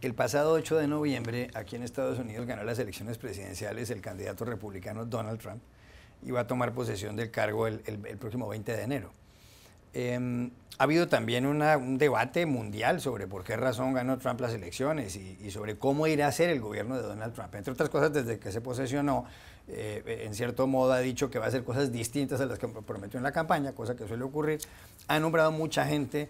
El pasado 8 de noviembre, aquí en Estados Unidos, ganó las elecciones presidenciales el candidato republicano Donald Trump y va a tomar posesión del cargo el próximo 20 de enero. Ha habido también un debate mundial sobre por qué razón ganó Trump las elecciones y sobre cómo irá a ser el gobierno de Donald Trump. Entre otras cosas, desde que se posesionó, en cierto modo ha dicho que va a hacer cosas distintas a las que prometió en la campaña, cosa que suele ocurrir. Ha nombrado mucha gente,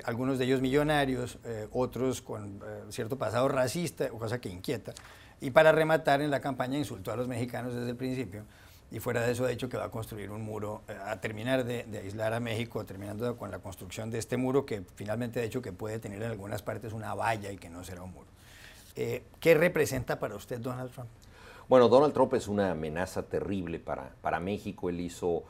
algunos de ellos millonarios, otros con cierto pasado racista, cosa que inquieta. Y para rematar, en la campaña insultó a los mexicanos desde el principio. Y fuera de eso ha dicho que va a construir un muro, a terminar de aislar a México, terminando con la construcción de este muro que finalmente ha dicho que puede tener en algunas partes una valla y que no será un muro. ¿Qué representa para usted Donald Trump? Bueno, Donald Trump es una amenaza terrible para México. Él hizo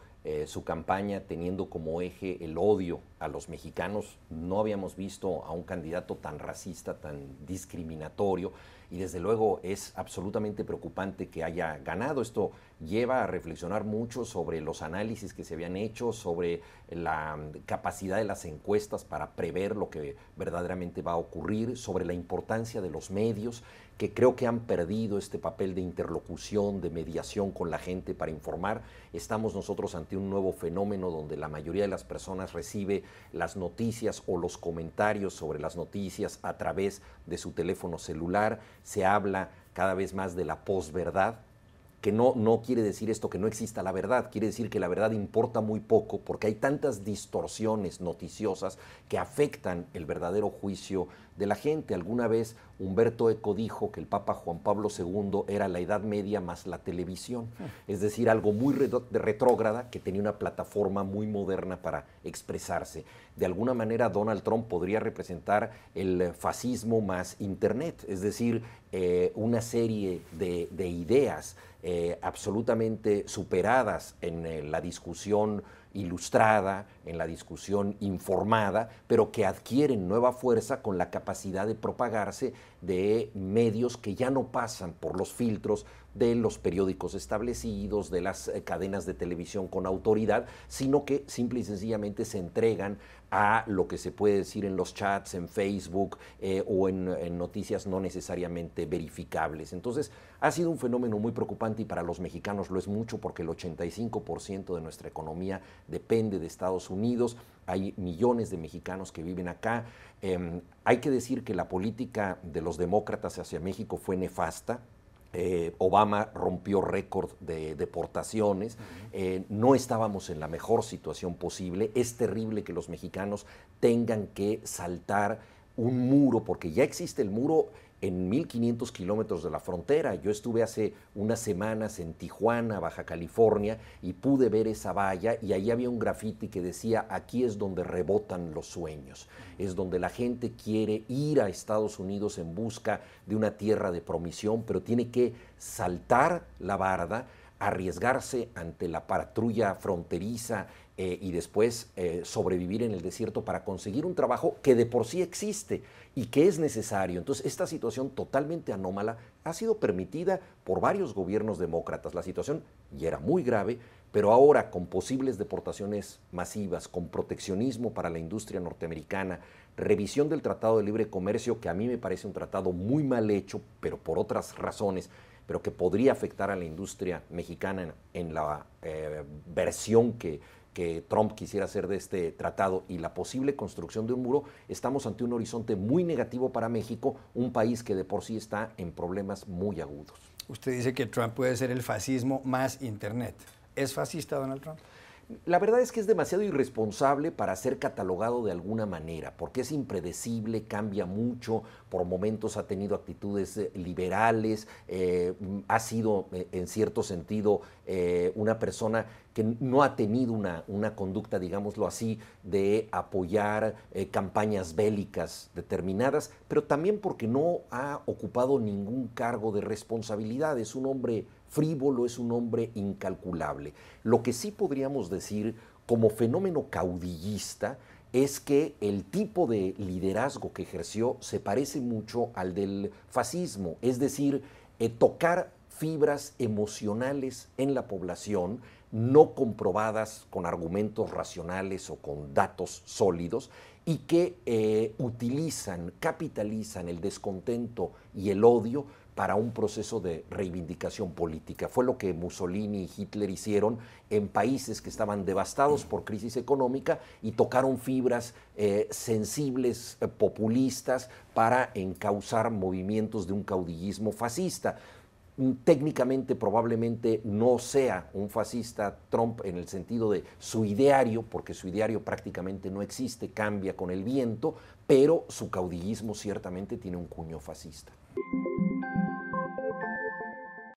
su campaña teniendo como eje el odio a los mexicanos. No habíamos visto a un candidato tan racista, tan discriminatorio, y desde luego es absolutamente preocupante que haya ganado. Esto lleva a reflexionar mucho sobre los análisis que se habían hecho, sobre la capacidad de las encuestas para prever lo que verdaderamente va a ocurrir, sobre la importancia de los medios, que creo que han perdido este papel de interlocución, de mediación con la gente para informar. Estamos nosotros ante un nuevo fenómeno donde la mayoría de las personas recibe las noticias o los comentarios sobre las noticias a través de su teléfono celular. Se habla cada vez más de la posverdad, que no quiere decir esto que no exista la verdad, quiere decir que la verdad importa muy poco porque hay tantas distorsiones noticiosas que afectan el verdadero juicio de la gente. Alguna vez Humberto Eco dijo que el Papa Juan Pablo II era la Edad Media más la televisión, es decir, algo muy retrógrada que tenía una plataforma muy moderna para expresarse. De alguna manera Donald Trump podría representar el fascismo más Internet, es decir, una serie de ideas absolutamente superadas en la discusión ilustrada, en la discusión informada, pero que adquieren nueva fuerza con la capacidad de propagarse de medios que ya no pasan por los filtros de los periódicos establecidos, de las cadenas de televisión con autoridad, sino que simple y sencillamente se entregan a lo que se puede decir en los chats, en Facebook o en noticias no necesariamente verificables. Entonces, ha sido un fenómeno muy preocupante y para los mexicanos lo es mucho porque el 85% de nuestra economía depende de Estados Unidos. Hay millones de mexicanos que viven acá. Hay que decir que la política de los demócratas hacia México fue nefasta. Obama rompió récord de deportaciones, no estábamos en la mejor situación posible. Es terrible que los mexicanos tengan que saltar un muro, porque ya existe el muro en 1,500 kilómetros de la frontera. Yo estuve hace unas semanas en Tijuana, Baja California, y pude ver esa valla y ahí había un grafiti que decía: aquí es donde rebotan los sueños, es donde la gente quiere ir a Estados Unidos en busca de una tierra de promisión, pero tiene que saltar la barda, arriesgarse ante la patrulla fronteriza y después sobrevivir en el desierto para conseguir un trabajo que de por sí existe y que es necesario. Entonces, esta situación totalmente anómala ha sido permitida por varios gobiernos demócratas. La situación ya era muy grave, pero ahora con posibles deportaciones masivas, con proteccionismo para la industria norteamericana, revisión del Tratado de Libre Comercio, que a mí me parece un tratado muy mal hecho, pero por otras razones, pero que podría afectar a la industria mexicana en la versión que Trump quisiera hacer de este tratado y la posible construcción de un muro, estamos ante un horizonte muy negativo para México, un país que de por sí está en problemas muy agudos. Usted dice que Trump puede ser el fascismo más Internet. ¿Es fascista Donald Trump? La verdad es que es demasiado irresponsable para ser catalogado de alguna manera, porque es impredecible, cambia mucho, por momentos ha tenido actitudes liberales, ha sido en cierto sentido una persona que no ha tenido una conducta, digámoslo así, de apoyar campañas bélicas determinadas, pero también porque no ha ocupado ningún cargo de responsabilidad. Es un hombre frívolo, es un hombre incalculable. Lo que sí podríamos decir como fenómeno caudillista es que el tipo de liderazgo que ejerció se parece mucho al del fascismo, es decir, tocar fibras emocionales en la población, no comprobadas con argumentos racionales o con datos sólidos y que capitalizan el descontento y el odio para un proceso de reivindicación política. Fue lo que Mussolini y Hitler hicieron en países que estaban devastados por crisis económica y tocaron fibras sensibles, populistas, para encauzar movimientos de un caudillismo fascista. Técnicamente probablemente no sea un fascista Trump en el sentido de su ideario, porque su ideario prácticamente no existe, cambia con el viento, pero su caudillismo ciertamente tiene un cuño fascista.